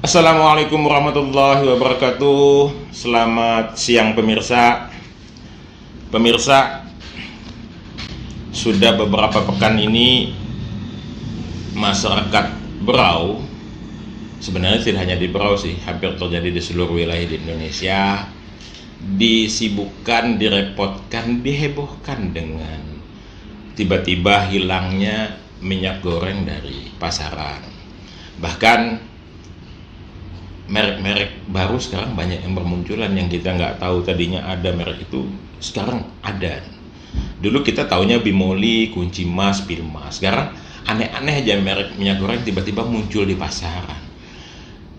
Assalamualaikum warahmatullahi wabarakatuh. Selamat siang pemirsa. Pemirsa, sudah beberapa pekan ini masyarakat Berau, sebenarnya tidak hanya di Berau sih, hampir terjadi di seluruh wilayah di Indonesia, disibukkan, direpotkan, dihebohkan dengan tiba-tiba hilangnya minyak goreng dari pasaran. Bahkan merek-merek baru sekarang banyak yang bermunculan yang kita nggak tahu tadinya ada merek itu, sekarang ada. Dulu kita taunya Bimoli, Kunci Mas, Pilmas. Sekarang aneh-aneh aja merek minyak goreng tiba-tiba muncul di pasaran.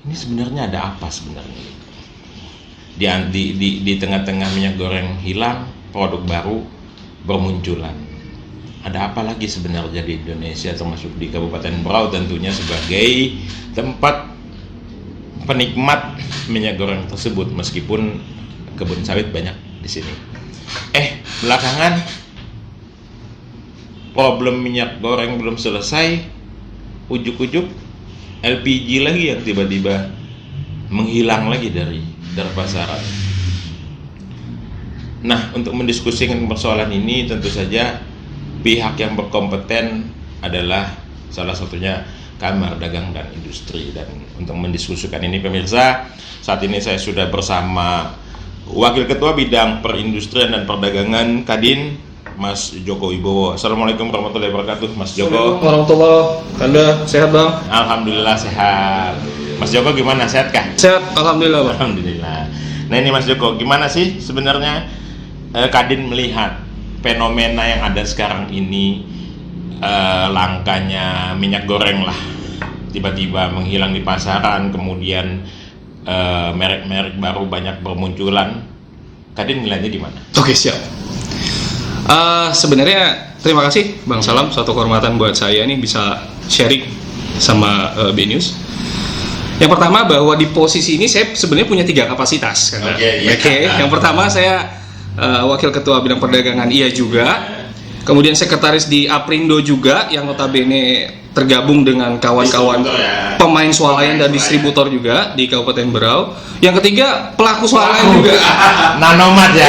Ini sebenarnya ada apa sebenarnya? Di tengah-tengah minyak goreng hilang, produk baru bermunculan. Ada apa lagi sebenarnya di Indonesia, termasuk di Kabupaten Berau tentunya sebagai tempat penikmat minyak goreng tersebut, meskipun kebun sawit banyak di sini. Belakangan problem minyak goreng belum selesai, ujuk-ujuk LPG lagi yang tiba-tiba menghilang lagi dari pasaran. Nah, untuk mendiskusikan persoalan ini tentu saja pihak yang berkompeten adalah salah satunya Kamar Dagang dan Industri. Dan untuk mendiskusikan ini pemirsa, saat ini saya sudah bersama Wakil Ketua Bidang Perindustrian dan Perdagangan Kadin, Mas Joko Wibowo. Assalamualaikum warahmatullahi wabarakatuh, Mas Joko. Assalamualaikum warahmatullahi. Anda sehat, Bang? Alhamdulillah sehat. Mas Joko gimana, sehat kah? Sehat, alhamdulillah, Bang. Alhamdulillah. Nah ini Mas Joko, gimana sih sebenarnya Kadin melihat fenomena yang ada sekarang ini, langkanya minyak goreng lah tiba-tiba menghilang di pasaran, kemudian merek-merek baru banyak bermunculan. Kadin melihatnya di mana? Oke, siap. Sebenarnya terima kasih Bang Salam, suatu kehormatan buat saya nih bisa sharing sama B-News. Yang pertama, bahwa di posisi ini saya sebenarnya punya 3 kapasitas. Oke. Yang pertama, saya Wakil Ketua Bidang Perdagangan juga, kemudian sekretaris di Aprindo juga, yang notabene tergabung dengan kawan-kawan pemain swalayan dan distributor juga di Kabupaten Berau. Yang ketiga, pelaku swalayan juga. Nanomat ya.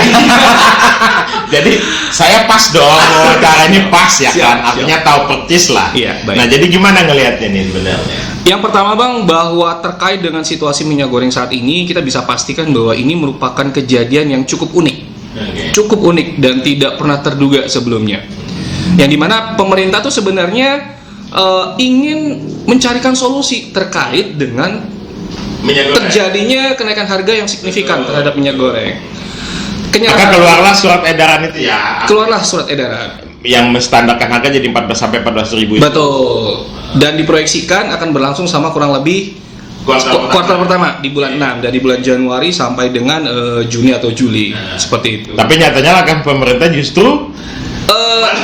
Jadi saya pas dong, cara ini pas ya. Siap, kan, artinya tahu persis lah. Iya, baik. Nah, jadi gimana ngelihatnya nih sebenarnya? Yang pertama, Bang, bahwa terkait dengan situasi minyak goreng saat ini, kita bisa pastikan bahwa ini merupakan kejadian yang cukup unik. Cukup unik dan tidak pernah terduga sebelumnya. Yang dimana pemerintah tuh sebenarnya ingin mencarikan solusi terkait dengan terjadinya kenaikan harga yang signifikan terhadap minyak goreng. Maka keluarlah surat edaran itu ya. Keluarlah surat edaran yang menstandarkan harga jadi 14 sampai 14 ribu. Betul. Dan diproyeksikan akan berlangsung sama kurang lebih kuartal pertama di bulan 6, dari bulan Januari sampai dengan Juni atau Juli, seperti itu. Tapi nyatanya kan pemerintah justru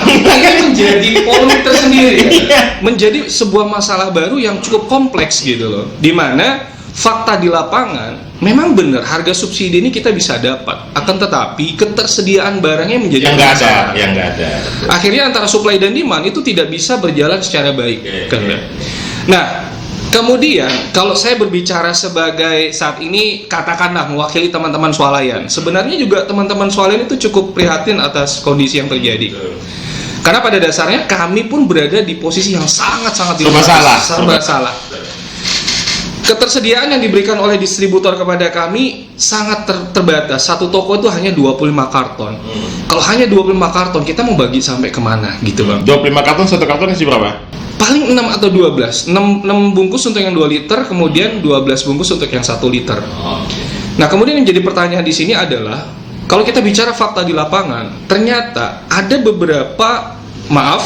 ini menjadi polemik tersendiri, menjadi sebuah masalah baru yang cukup kompleks gitu loh. Dimana fakta di lapangan memang benar harga subsidi ini kita bisa dapat, akan tetapi ketersediaan barangnya menjadi yang nggak ada. Akhirnya antara supply dan demand itu tidak bisa berjalan secara baik. Nah, kemudian kalau saya berbicara sebagai saat ini katakanlah mewakili teman-teman swalayan, sebenarnya juga teman-teman swalayan itu cukup prihatin atas kondisi yang terjadi. Karena pada dasarnya kami pun berada di posisi yang sangat-sangat serba salah. Ketersediaan yang diberikan oleh distributor kepada kami sangat terbatas. Satu toko itu hanya 25 karton. Kalau hanya 25 karton, kita mau bagi sampai kemana gitu, Bang? 25 karton, satu karton isi berapa? Paling 6 atau 12. 6 bungkus untuk yang 2 liter, kemudian 12 bungkus untuk yang 1 liter. Nah, kemudian yang jadi pertanyaan di sini adalah, kalau kita bicara fakta di lapangan, ternyata ada beberapa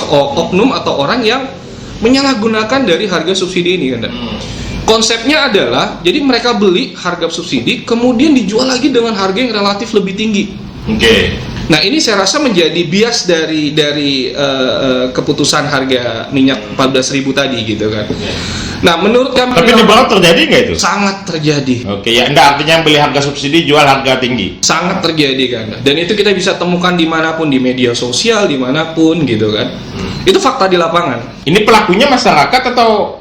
oknum atau orang yang menyalahgunakan dari harga subsidi ini, kan? Konsepnya adalah, jadi mereka beli harga subsidi, kemudian dijual lagi dengan harga yang relatif lebih tinggi. Nah, ini saya rasa menjadi bias dari keputusan harga minyak 14.000 tadi gitu kan. Nah, menurut kami, tapi di Berau terjadi nggak itu? Sangat terjadi. Oke, ya enggak, artinya beli harga subsidi jual harga tinggi. Sangat terjadi kan. Dan itu kita bisa temukan dimanapun, di media sosial, dimanapun gitu kan. Itu fakta di lapangan. Ini pelakunya masyarakat atau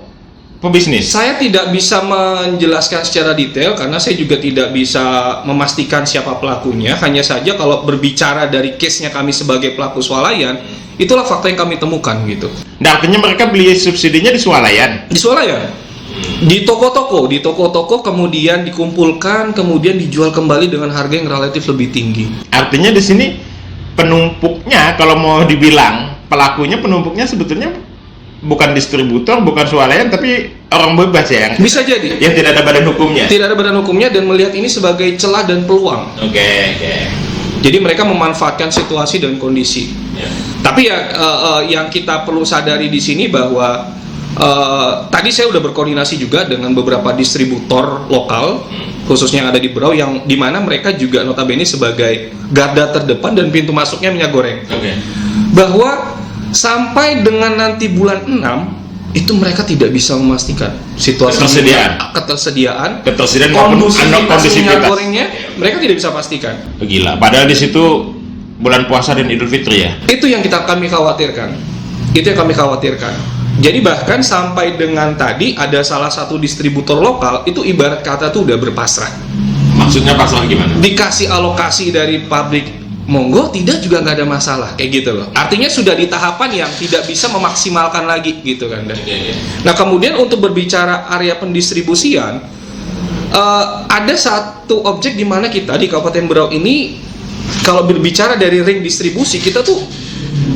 pebisnis? Saya tidak bisa menjelaskan secara detail karena saya juga tidak bisa memastikan siapa pelakunya. Hanya saja kalau berbicara dari case-nya kami sebagai pelaku swalayan, itulah fakta yang kami temukan gitu. Nah, artinya mereka beli subsidinya di swalayan? Di swalayan, di toko-toko kemudian dikumpulkan, kemudian dijual kembali dengan harga yang relatif lebih tinggi. Artinya di sini penumpuknya, kalau mau dibilang pelakunya, penumpuknya sebetulnya bukan distributor, bukan swalayan, tapi orang bebas ya, Bisa jadi. yang tidak ada badan hukumnya. Tidak ada badan hukumnya dan melihat ini sebagai celah dan peluang. Oke. Jadi mereka memanfaatkan situasi dan kondisi. Ya. Tapi ya yang kita perlu sadari di sini bahwa tadi saya udah berkoordinasi juga dengan beberapa distributor lokal, khususnya yang ada di Berau, yang dimana mereka juga notabene sebagai garda terdepan dan pintu masuknya minyak goreng. Oke. Bahwa sampai dengan nanti bulan 6 itu mereka tidak bisa memastikan situasi ketersediaan maupun kondisi minyak gorengnya, mereka tidak bisa pastikan. Gila, padahal di situ bulan puasa dan Idul Fitri ya. Itu yang kami khawatirkan. Jadi bahkan sampai dengan tadi ada salah satu distributor lokal itu ibarat kata tuh udah berpasrah. Maksudnya pasrah gimana? Dikasih alokasi dari pabrik, monggo, tidak juga nggak ada masalah, kayak gitu loh. Artinya sudah di tahapan yang tidak bisa memaksimalkan lagi gitu kan. Nah kemudian untuk berbicara area pendistribusian, ada satu objek di mana kita di Kabupaten Berau ini, kalau berbicara dari ring distribusi, kita tuh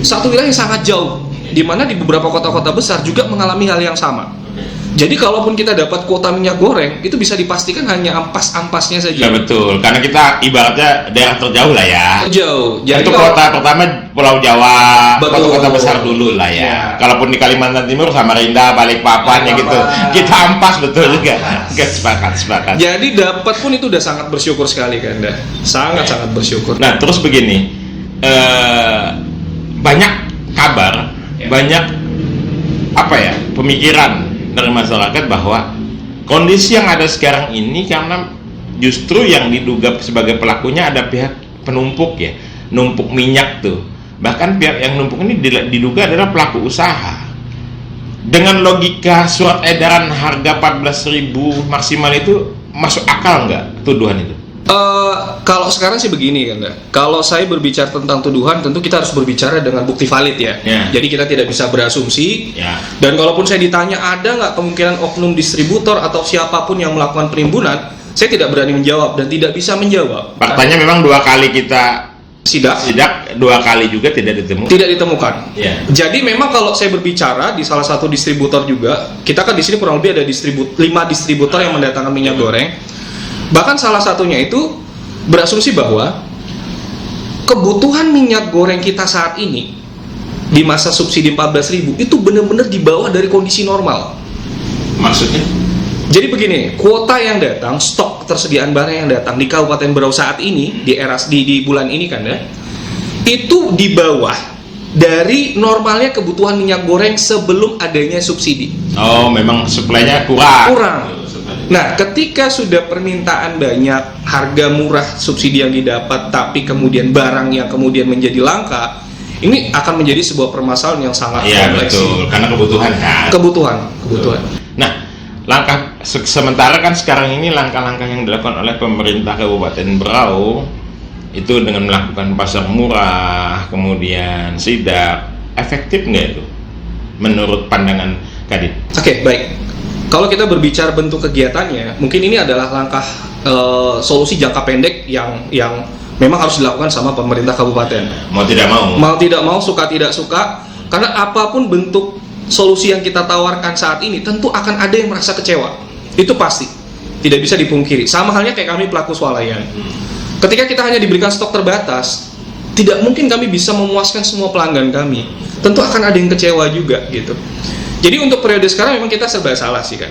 satu wilayah yang sangat jauh, di mana di beberapa kota-kota besar juga mengalami hal yang sama. Jadi kalaupun kita dapat kuota minyak goreng, itu bisa dipastikan hanya ampas-ampasnya saja. Ya betul, karena kita ibaratnya daerah terjauh lah ya. Jauh. Jadi itu kota pertama Pulau Jawa, betul, kota-kota besar dulu lah ya. Kalaupun di Kalimantan Timur, Samarinda, Balikpapan ya gitu, kita ampas betul juga. Sepakat. Jadi dapat pun itu udah sangat bersyukur sekali kan, sangat bersyukur. Nah terus begini, banyak kabar, banyak pemikiran dari masyarakat bahwa kondisi yang ada sekarang ini karena justru yang diduga sebagai pelakunya ada pihak penumpuk ya, numpuk minyak tuh. Bahkan pihak yang numpuk ini diduga adalah pelaku usaha. Dengan logika surat edaran harga 14.000 maksimal itu masuk akal nggak tuduhan itu? Kalau sekarang sih begini kan, kalau saya berbicara tentang tuduhan, tentu kita harus berbicara dengan bukti valid ya. Jadi kita tidak bisa berasumsi. Dan kalaupun saya ditanya ada nggak kemungkinan oknum distributor atau siapapun yang melakukan penimbunan, saya tidak berani menjawab dan tidak bisa menjawab. Faktanya memang 2 kali kita sidak 2 kali juga tidak ditemukan. Jadi memang kalau saya berbicara di salah satu distributor juga, kita kan di sini kurang lebih ada 5 distributor yang mendatangkan minyak goreng. Bahkan salah satunya itu berasumsi bahwa kebutuhan minyak goreng kita saat ini di masa subsidi 14.000 itu benar-benar di bawah dari kondisi normal. Maksudnya? Jadi begini, kuota yang datang, stok ketersediaan barang yang datang di Kabupaten Berau saat ini di bulan ini kan ya, itu di bawah dari normalnya kebutuhan minyak goreng sebelum adanya subsidi. Oh, memang suplainya kurang. Nah, ketika sudah permintaan banyak, harga murah subsidi yang didapat, tapi kemudian barang yang kemudian menjadi langka, ini akan menjadi sebuah permasalahan yang sangat kompleks. Iya betul, karena kebutuhan kan. Kebutuhan. Nah, langkah sementara kan sekarang ini langkah-langkah yang dilakukan oleh pemerintah Kabupaten Berau itu dengan melakukan pasar murah, kemudian sidak, efektif nggak itu menurut pandangan Kadin? Oke, baik. Kalau kita berbicara bentuk kegiatannya, mungkin ini adalah langkah solusi jangka pendek yang memang harus dilakukan sama pemerintah kabupaten. Mau tidak mau, suka tidak suka, karena apapun bentuk solusi yang kita tawarkan saat ini, tentu akan ada yang merasa kecewa. Itu pasti, tidak bisa dipungkiri. Sama halnya kayak kami pelaku swalayan. Ketika kita hanya diberikan stok terbatas, tidak mungkin kami bisa memuaskan semua pelanggan kami. Tentu akan ada yang kecewa juga gitu. Jadi untuk periode sekarang memang kita serba salah sih kan.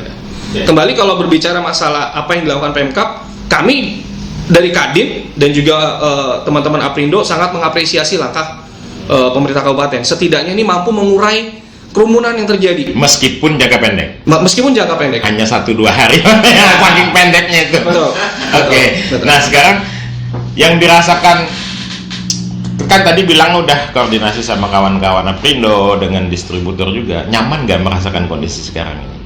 Kembali kalau berbicara masalah apa yang dilakukan Pemkab, kami dari Kadin dan juga teman-teman Aprindo sangat mengapresiasi langkah pemerintah kabupaten. Setidaknya ini mampu mengurai kerumunan yang terjadi. Meskipun jangka pendek. Hanya 1-2 hari. Saking pendeknya itu. Betul. Oke. Nah sekarang yang dirasakan, kan tadi bilang udah koordinasi sama kawan-kawan Aprindo dengan distributor juga, nyaman gak merasakan kondisi sekarang ini?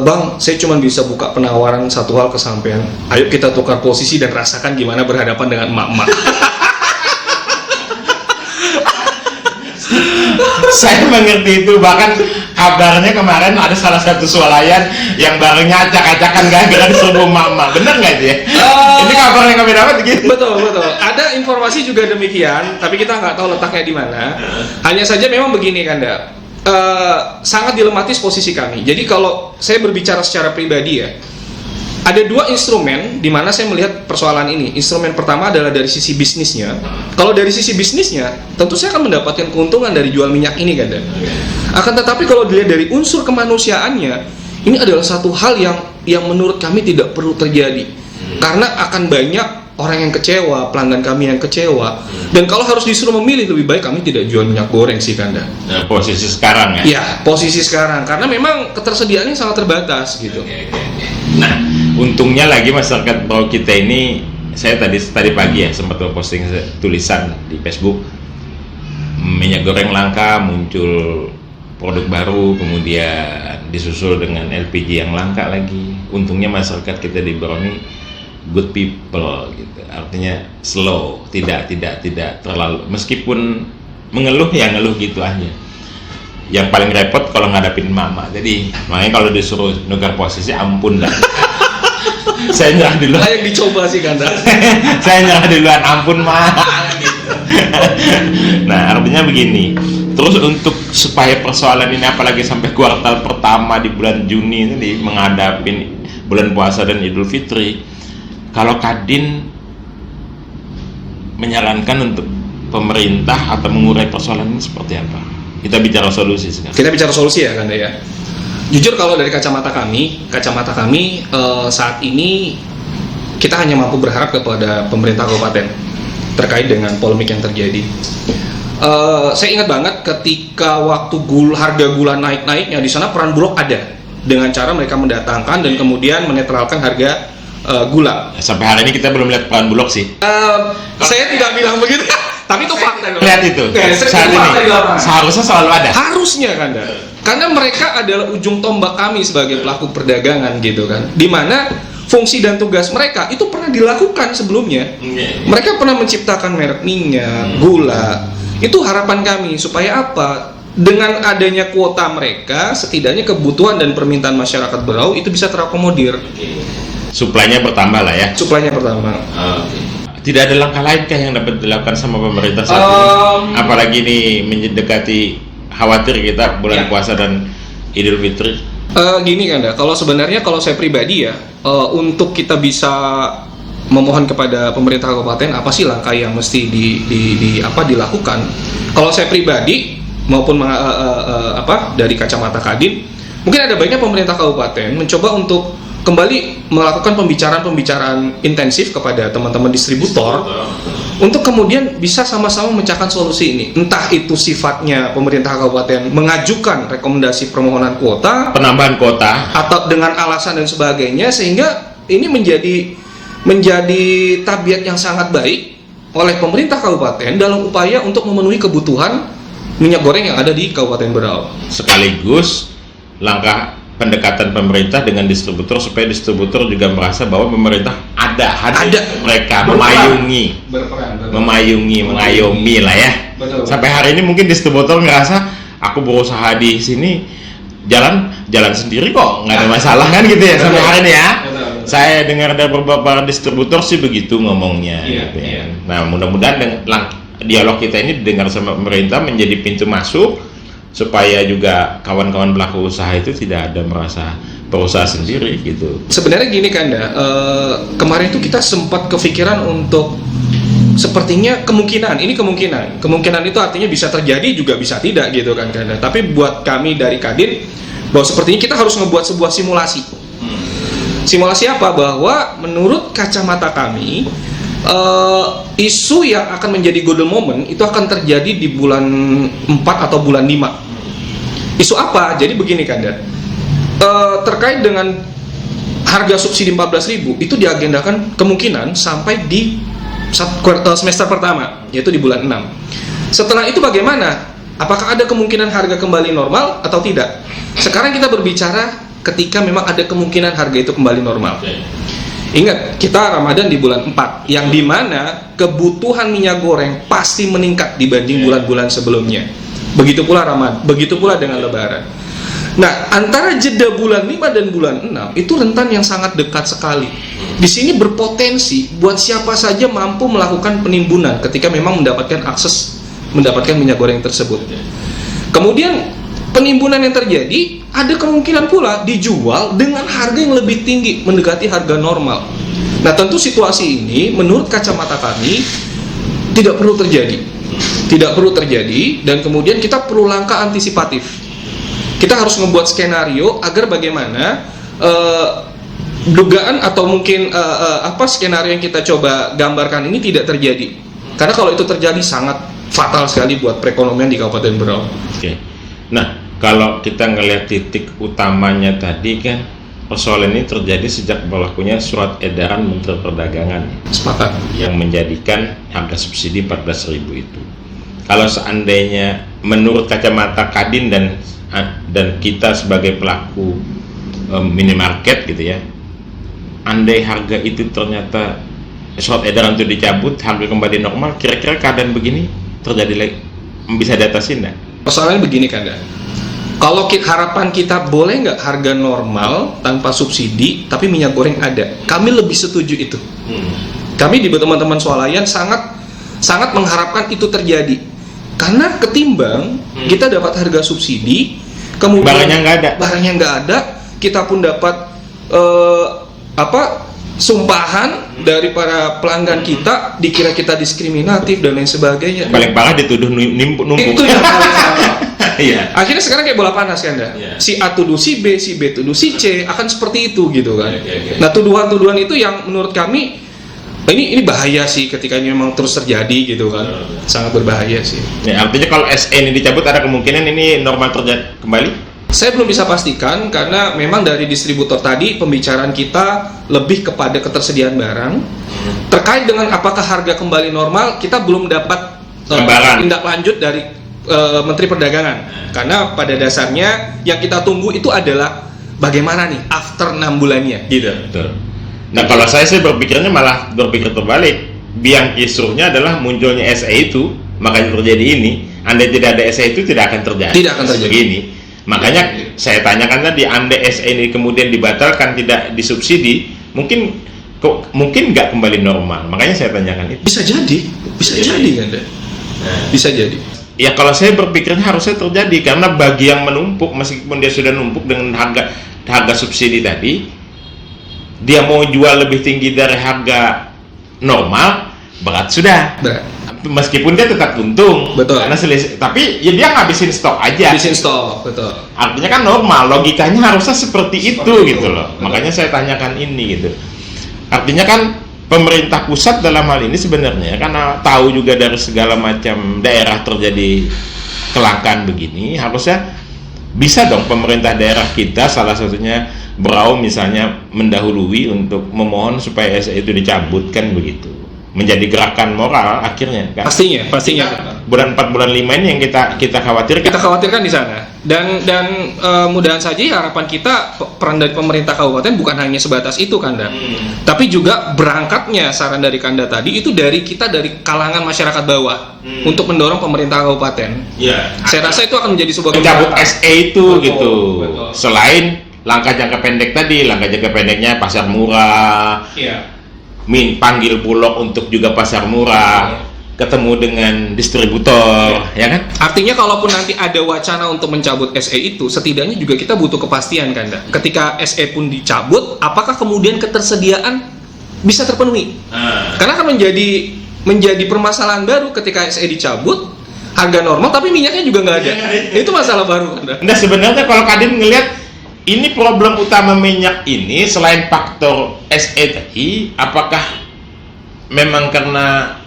Bang, saya cuma bisa buka penawaran satu hal ke sampean. Ayo kita tukar posisi dan rasakan gimana berhadapan dengan emak-emak. Saya mengerti itu, bahkan kabarnya kemarin ada salah satu swalayan yang barengnya acak-acakan gara-gara disuruh mama. Bener nggak itu ya? Ini kabar yang kami dapat gitu. Betul. Ada informasi juga demikian, tapi kita nggak tahu letaknya di mana. Hanya saja memang begini Kanda, sangat dilematis posisi kami. Jadi kalau saya berbicara secara pribadi ya, ada dua instrumen di mana saya melihat persoalan ini. Instrumen pertama adalah dari sisi bisnisnya. Kalau dari sisi bisnisnya, tentu saya akan mendapatkan keuntungan dari jual minyak ini kan. Akan tetapi kalau dilihat dari unsur kemanusiaannya, ini adalah satu hal yang menurut kami tidak perlu terjadi. Karena akan banyak orang yang kecewa, pelanggan kami yang kecewa. Dan kalau harus disuruh memilih, lebih baik kami tidak jual minyak goreng sih Kanda. Nah, posisi sekarang ya? Ya, posisi sekarang. Karena memang ketersediaannya sangat terbatas gitu. Nah, untungnya lagi masyarakat bawah kita ini, saya tadi pagi ya sempat posting tulisan di Facebook, minyak goreng langka, muncul produk baru, kemudian disusul dengan LPG yang langka lagi. Untungnya masyarakat kita di Berau ini good people gitu, artinya slow, tidak terlalu, meskipun mengeluh ya ngeluh gitu aja. Yang paling repot kalau ngadapin mama, jadi makanya kalau disuruh nuker posisi ampun dah. Saya nyerah duluan. Yang dicoba sih Kanda. Saya nyerah duluan, ampun mah. Nah, artinya begini. Terus untuk supaya persoalan ini apalagi sampai kuartal pertama di bulan Juni ini menghadapi bulan puasa dan Idul Fitri, kalau Kadin menyarankan untuk pemerintah atau mengurai persoalan ini seperti apa? Kita bicara solusi sekarang. Kita bicara solusi ya Kanda ya. Jujur kalau dari kacamata kami saat ini kita hanya mampu berharap kepada pemerintah kabupaten terkait dengan polemik yang terjadi. Saya ingat banget ketika waktu harga gula naik-naiknya, di sana peran Bulog ada dengan cara mereka mendatangkan dan kemudian menetralkan harga gula. Sampai hari ini kita belum lihat peran Bulog sih. Saya tidak bilang begitu. Tapi itu fakta. Lihat itu. Saat ini seharusnya selalu ada. Harusnya Kanda. Karena mereka adalah ujung tombak kami sebagai pelaku perdagangan gitu kan. Di mana fungsi dan tugas mereka itu pernah dilakukan sebelumnya. Mereka pernah menciptakan merek minyak, gula. Itu harapan kami supaya apa? Dengan adanya kuota mereka, setidaknya kebutuhan dan permintaan masyarakat Berau itu bisa terakomodir. Suplainya bertambah lah ya. Suplainya bertambah. Tidak ada langkah lain kah yang dapat dilakukan sama pemerintah saat ini? Apalagi ini mendekati khawatir kita bulan puasa dan Idul Fitri. Gini Kanda, kalau saya pribadi ya, untuk kita bisa memohon kepada pemerintah kabupaten apa sih langkah yang mesti dilakukan? Kalau saya pribadi maupun dari kacamata Kadin, mungkin ada baiknya pemerintah kabupaten mencoba untuk kembali melakukan pembicaraan intensif kepada teman-teman distributor untuk kemudian bisa sama-sama memecahkan solusi ini. Entah itu sifatnya pemerintah kabupaten mengajukan rekomendasi permohonan kuota, penambahan kuota, atau dengan alasan dan sebagainya, sehingga ini menjadi tabiat yang sangat baik oleh pemerintah kabupaten dalam upaya untuk memenuhi kebutuhan minyak goreng yang ada di Kabupaten Berau. Sekaligus langkah pendekatan pemerintah dengan distributor supaya distributor juga merasa bahwa pemerintah ada mereka mengayomi lah ya. Betul. Sampai hari ini mungkin distributor ngerasa aku berusaha di sini jalan sendiri kok, nggak ada masalah kan gitu ya. Sampai hari ini ya. Saya dengar dari beberapa distributor sih begitu ngomongnya. Gitu ya. Nah, mudah-mudahan dengan dialog kita ini didengar sama pemerintah menjadi pintu masuk supaya juga kawan-kawan pelaku usaha itu tidak ada merasa berusaha sendiri gitu. Sebenarnya gini Kanda, kemarin itu kita sempat kepikiran untuk sepertinya kemungkinan itu artinya bisa terjadi juga bisa tidak gitu kan Kanda. Tapi buat kami dari Kadin bahwa sepertinya kita harus ngebuat sebuah simulasi. Simulasi apa? Bahwa menurut kacamata kami isu yang akan menjadi golden moment itu akan terjadi di bulan 4 atau bulan 5. Isu apa? Jadi begini Kanda, terkait dengan harga subsidi 14.000 itu diagendakan kemungkinan sampai di semester pertama, yaitu di bulan 6. Setelah itu bagaimana? Apakah ada kemungkinan harga kembali normal atau tidak? Sekarang kita berbicara ketika memang ada kemungkinan harga itu kembali normal. Ingat, kita Ramadan di bulan 4, yang dimana kebutuhan minyak goreng pasti meningkat dibanding bulan-bulan sebelumnya. Begitu pula Ramadan, begitu pula dengan Lebaran. Nah, antara jeda bulan 5 dan bulan 6 itu rentan yang sangat dekat sekali. Di sini berpotensi buat siapa saja mampu melakukan penimbunan ketika memang mendapatkan akses mendapatkan minyak goreng tersebut. Kemudian penimbunan yang terjadi ada kemungkinan pula dijual dengan harga yang lebih tinggi, mendekati harga normal. Nah, tentu situasi ini menurut kacamata kami tidak perlu terjadi. Tidak perlu terjadi, dan kemudian kita perlu langkah antisipatif. Kita harus membuat skenario agar bagaimana dugaan atau mungkin skenario yang kita coba gambarkan ini tidak terjadi. Karena kalau itu terjadi sangat fatal sekali buat perekonomian di Kabupaten Berau. Oke. Nah, kalau kita ngelihat titik utamanya tadi kan, persoalan ini terjadi sejak berlakunya surat edaran Menteri Perdagangan. Sepakat. Yang menjadikan harga subsidi 14.000 itu. Kalau seandainya menurut kacamata Kadin dan kita sebagai pelaku minimarket gitu ya, andai harga itu ternyata surat edaran itu dicabut, harga kembali normal, kira-kira keadaan begini terjadi lagi, bisa diatasi enggak? Persoalannya begini kan, kalau harapan kita boleh nggak harga normal tanpa subsidi tapi minyak goreng ada, kami lebih setuju itu. Kami di teman-teman swalayan sangat mengharapkan itu terjadi, karena ketimbang kita dapat harga subsidi kemudian barangnya nggak ada, kita pun dapat sumpahan dari para pelanggan kita, dikira kita diskriminatif dan lain sebagainya. Paling parah dituduh numpuk. Itu yang paling parah. Iya. Akhirnya sekarang kayak bola panas kan, si A tuduh si B tuduh si C, akan seperti itu gitu kan. Nah, tuduhan-tuduhan itu yang menurut kami ini bahaya sih ketika ini memang terus terjadi gitu kan. Sangat berbahaya sih. Ya, artinya kalau SE ini dicabut ada kemungkinan ini normal terjadi kembali? Saya belum bisa pastikan, karena memang dari distributor tadi pembicaraan kita lebih kepada ketersediaan barang. Terkait dengan apakah harga kembali normal, kita belum dapat tindak lanjut dari Menteri Perdagangan. Karena pada dasarnya yang kita tunggu itu adalah bagaimana nih after 6 bulannya gitu. Betul. Nah, kalau saya sih berpikirnya malah berpikir terbalik. Biang kisruhnya adalah munculnya SE itu, makanya terjadi ini. Andai tidak ada SE itu tidak akan terjadi. Tidak akan terjadi. Begini. Makanya saya tanyakan tadi, andai SE ini kemudian dibatalkan, tidak disubsidi, mungkin nggak kembali normal. Makanya saya tanyakan itu. Bisa jadi kan, bisa jadi. Ya, kalau saya berpikirnya harusnya terjadi, karena bagi yang menumpuk, meskipun dia sudah numpuk dengan harga subsidi tadi, dia mau jual lebih tinggi dari harga normal, berat sudah. Meskipun dia tetap untung, betul. Karena tapi ya dia ngabisin stok aja. Ngabisin stok, betul. Artinya kan normal, logikanya harusnya seperti itu gitu loh. Betul. Makanya saya tanyakan ini gitu. Artinya kan pemerintah pusat dalam hal ini sebenarnya karena tahu juga dari segala macam daerah terjadi kelangkaan begini, harusnya bisa dong pemerintah daerah kita, salah satunya Berau misalnya, mendahului untuk memohon supaya SE itu dicabut kan begitu. Menjadi gerakan moral akhirnya kan. Pastinya. Bulan 4 bulan 5 ini yang kita khawatirkan. Kita khawatirkan di sana. Dan mudahan saja harapan kita peran dari pemerintah kabupaten bukan hanya sebatas itu, Kanda. Tapi juga berangkatnya saran dari Kanda tadi itu dari kita, dari kalangan masyarakat bawah untuk mendorong pemerintah kabupaten. Iya. Saya rasa itu akan menjadi sebuah mencabut SE itu betul, gitu. Betul. Selain langkah jangka pendek tadi, langkah jangka pendeknya pasar murah. Iya. Panggil Bulog untuk juga pasar murah, ketemu dengan distributor, ya kan? Artinya kalaupun nanti ada wacana untuk mencabut SE itu, setidaknya juga kita butuh kepastian, Kanda. Ketika SE pun dicabut, apakah kemudian ketersediaan bisa terpenuhi? Karena akan menjadi permasalahan baru ketika SE dicabut, harga normal tapi minyaknya juga nggak ada. Itu masalah baru, Kanda. Nah, sebenarnya kalau Kadin ngelihat ini problem utama minyak ini selain faktor SE tadi, apakah memang karena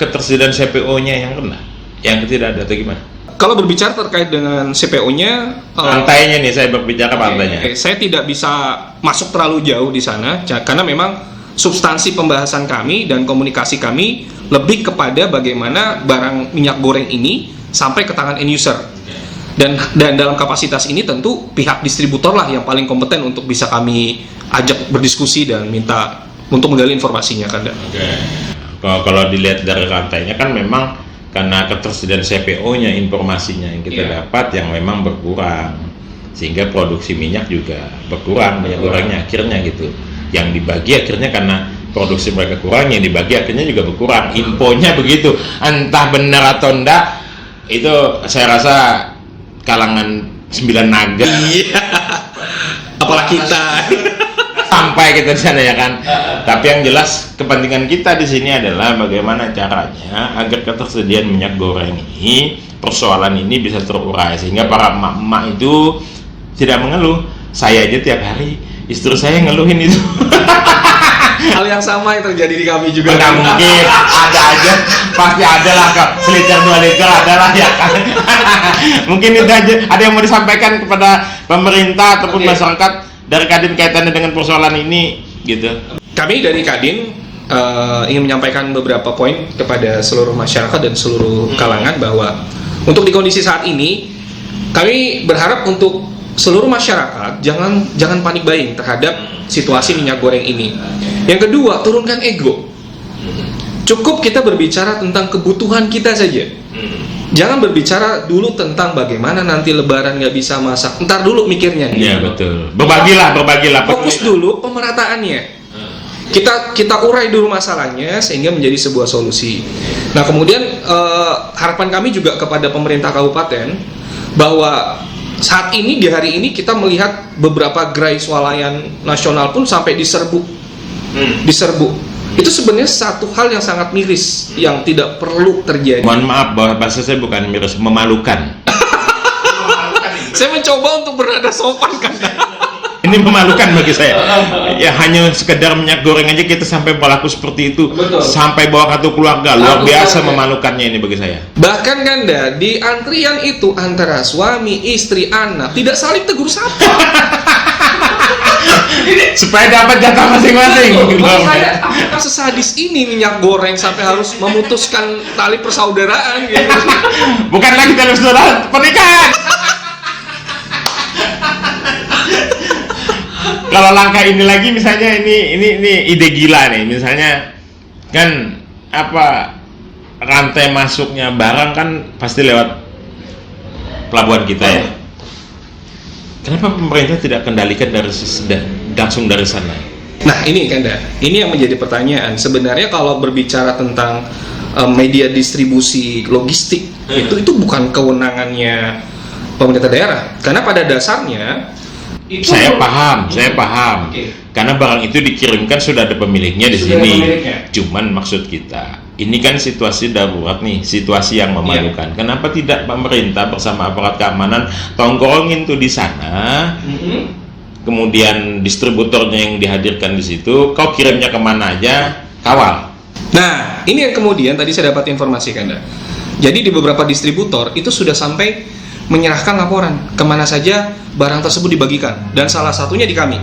ketersediaan CPO-nya yang rendah, yang tidak ada atau gimana? Kalau berbicara terkait dengan CPO-nya, pantainya nih, saya berbicara pantainya. Saya tidak bisa masuk terlalu jauh di sana, karena memang substansi pembahasan kami dan komunikasi kami lebih kepada bagaimana barang minyak goreng ini sampai ke tangan end user. Dan dalam kapasitas ini tentu pihak distributor lah yang paling kompeten untuk bisa kami ajak berdiskusi dan minta untuk menggali informasinya kan. Oke. Kalau dilihat dari rantainya kan memang karena ketersediaan CPO-nya, informasinya yang kita dapat yang memang berkurang, sehingga produksi minyak juga berkurang, minyak gorengnya akhirnya gitu. Yang dibagi akhirnya karena produksi mereka kurang, yang dibagi akhirnya juga berkurang. Infonya begitu, entah benar atau enggak, itu saya rasa kalangan 9 naga. Iya. Apalagi kita sampai kita di sana ya kan. Tapi yang jelas kepentingan kita di sini adalah bagaimana caranya agar ketersediaan minyak goreng ini, persoalan ini bisa terurai sehingga para emak-emak itu tidak mengeluh. Saya aja tiap hari istri saya ngeluhin itu. hal yang sama yang terjadi di kami juga. Nggak mungkin, ada aja, pasti ada lah kak. Seliter 2 liter ada lah ya kan. Mungkin itu aja. Ada yang mau disampaikan kepada pemerintah ataupun masyarakat dari Kadin kaitannya dengan persoalan ini gitu. Kami dari Kadin ingin menyampaikan beberapa poin kepada seluruh masyarakat dan seluruh kalangan bahwa untuk di kondisi saat ini kami berharap untuk seluruh masyarakat jangan panik buying terhadap situasi minyak goreng ini. Yang kedua, turunkan ego. Cukup kita berbicara tentang kebutuhan kita saja. Jangan berbicara dulu tentang bagaimana nanti lebaran nggak bisa masak. Ntar dulu mikirnya. Iya betul. Berbagilah. Fokus dulu pemerataannya. Kita urai dulu masalahnya sehingga menjadi sebuah solusi. Nah kemudian harapan kami juga kepada pemerintah kabupaten bahwa saat ini di hari ini kita melihat beberapa gerai swalayan nasional pun sampai diserbu. Itu sebenarnya satu hal yang sangat miris yang tidak perlu terjadi. Mohon maaf bahwa bahasa saya bukan miris, memalukan. Saya mencoba untuk berada sopan kan. Ini memalukan bagi saya. Ya hanya sekedar minyak goreng aja kita sampai berlaku seperti itu. Betul. Sampai bawa kartu keluarga, luar biasa memalukannya ini bagi saya. Bahkan Kanda, di antrian itu antara suami, istri, anak tidak saling tegur sapa. Supaya dapat jatah masing-masing. Apakah sesadis ini minyak goreng sampai harus memutuskan tali persaudaraan gitu? Bukan lagi tali persaudaraan, pernikahan. Kalau langkah ini lagi misalnya ini ide gila nih, misalnya kan apa rantai masuknya barang kan pasti lewat pelabuhan kita ya. Kenapa pemerintah tidak kendalikan langsung dari sana? Nah ini Kanda, ini yang menjadi pertanyaan. Sebenarnya kalau berbicara tentang media distribusi logistik itu bukan kewenangannya pemerintah daerah, karena pada dasarnya saya paham. Karena barang itu dikirimkan sudah ada pemiliknya di sini. Cuman maksud kita, ini kan situasi darurat nih, situasi yang memalukan. Kenapa tidak pemerintah bersama aparat keamanan tongkrongin tuh di sana? Kemudian distributornya yang dihadirkan di situ, kau kirimnya kemana aja, kawal. Nah, ini yang kemudian tadi saya dapat informasi Kanda. Jadi di beberapa distributor itu sudah sampai menyerahkan laporan kemana saja barang tersebut dibagikan, dan salah satunya di kami.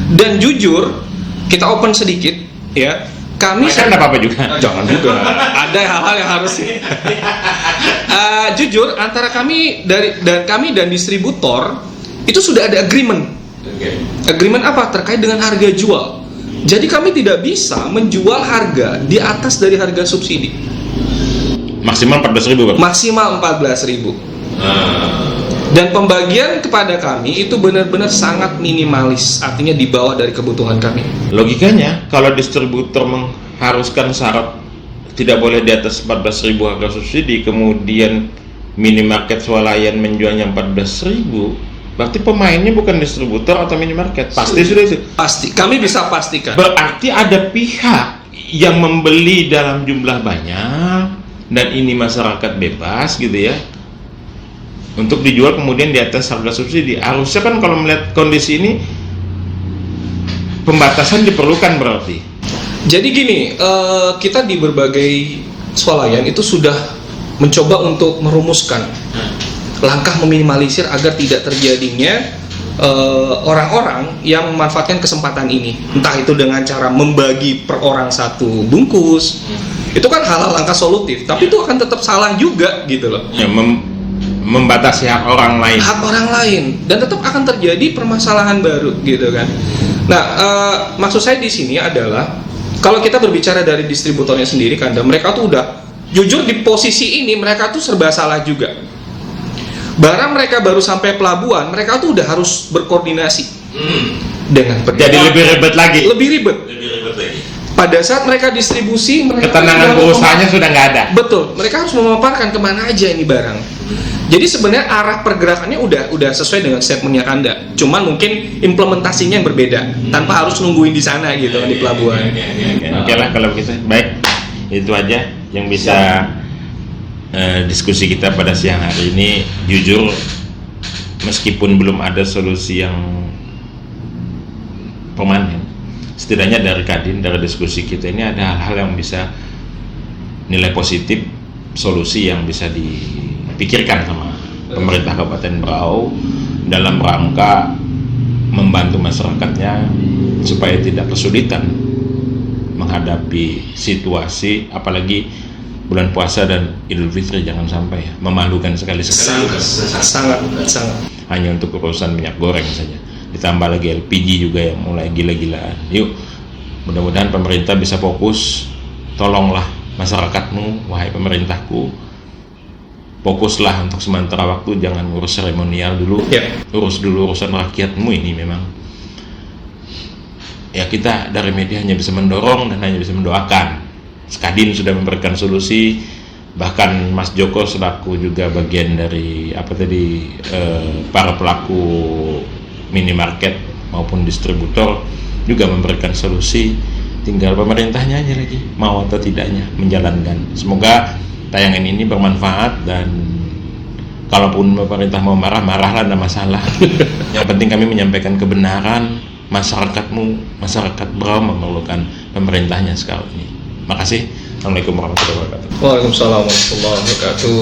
Dan jujur kita open sedikit ya, kami saya tidak apa-apa juga. Jangan juga. Ada hal-hal yang harus jujur antara kami dan distributor itu sudah ada agreement. Agreement apa? Terkait dengan harga jual. Jadi kami tidak bisa menjual harga di atas dari harga subsidi. Maksimal 14.000 Pak? Maksimal 14.000. Dan pembagian kepada kami itu benar-benar sangat minimalis, artinya di bawah dari kebutuhan kami. Logikanya kalau distributor mengharuskan syarat tidak boleh di atas 14.000 harga subsidi, kemudian minimarket swalayan menjualnya 14.000, berarti pemainnya bukan distributor atau minimarket. Pasti sudah itu. Pasti, kami bisa pastikan. Berarti ada pihak yang membeli dalam jumlah banyak dan ini masyarakat bebas gitu ya, untuk dijual kemudian di atas harga subsidi. Harusnya kan kalau melihat kondisi ini pembatasan diperlukan berarti. Jadi gini, kita di berbagai swalayan itu sudah mencoba untuk merumuskan langkah meminimalisir agar tidak terjadinya orang-orang yang memanfaatkan kesempatan ini. Entah itu dengan cara membagi per orang satu bungkus. Itu kan hal-hal langkah solutif, tapi itu akan tetap salah juga gitu loh. Ya, membatasi hak orang lain. Hak orang lain, dan tetap akan terjadi permasalahan baru gitu kan. Nah, maksud saya di sini adalah kalau kita berbicara dari distributornya sendiri kan, dan mereka tuh udah jujur di posisi ini mereka tuh serba salah juga. Barang mereka baru sampai pelabuhan, mereka tuh udah harus berkoordinasi dengan Jadi lebih ribet lagi. Lebih ribet lagi. Pada saat mereka distribusi, mereka ketenangan pengusahaannya sudah nggak ada. Betul, mereka harus memaparkan kemana aja ini barang. Jadi sebenarnya arah pergerakannya udah sesuai dengan statementnya Kanda. Cuman mungkin implementasinya yang berbeda, tanpa harus nungguin di sana gitu kan di pelabuhan. Oke lah kalau begitu. Baik, itu aja yang bisa diskusi kita pada siang hari ini. Jujur, meskipun belum ada solusi yang permanen, setidaknya dari Kadin, dari diskusi kita ini ada hal-hal yang bisa nilai positif, solusi yang bisa dipikirkan sama pemerintah Kabupaten Berau dalam rangka membantu masyarakatnya supaya tidak kesulitan menghadapi situasi, apalagi bulan puasa dan Idul Fitri, jangan sampai memalukan sekali. Sangat. Hanya untuk urusan minyak goreng saja, ditambah lagi LPG juga yang mulai gila-gilaan. Yuk, mudah-mudahan pemerintah bisa fokus. Tolonglah masyarakatmu, wahai pemerintahku, fokuslah untuk sementara waktu, jangan urus seremonial dulu. Urus dulu urusan rakyatmu ini. Memang ya, kita dari media hanya bisa mendorong dan hanya bisa mendoakan. Kadin sudah memberikan solusi, bahkan Mas Joko selaku juga bagian dari para pelaku minimarket maupun distributor juga memberikan solusi. Tinggal pemerintahnya aja lagi mau atau tidaknya menjalankan. Semoga tayangan ini bermanfaat, dan kalaupun pemerintah mau marah-marahlah, tidak masalah. Yang penting kami menyampaikan kebenaran. Masyarakat Berau memerlukan pemerintahnya sekarang ini. Makasih. Assalamualaikum warahmatullahi wabarakatuh. Waalaikumsalam warahmatullahi wabarakatuh.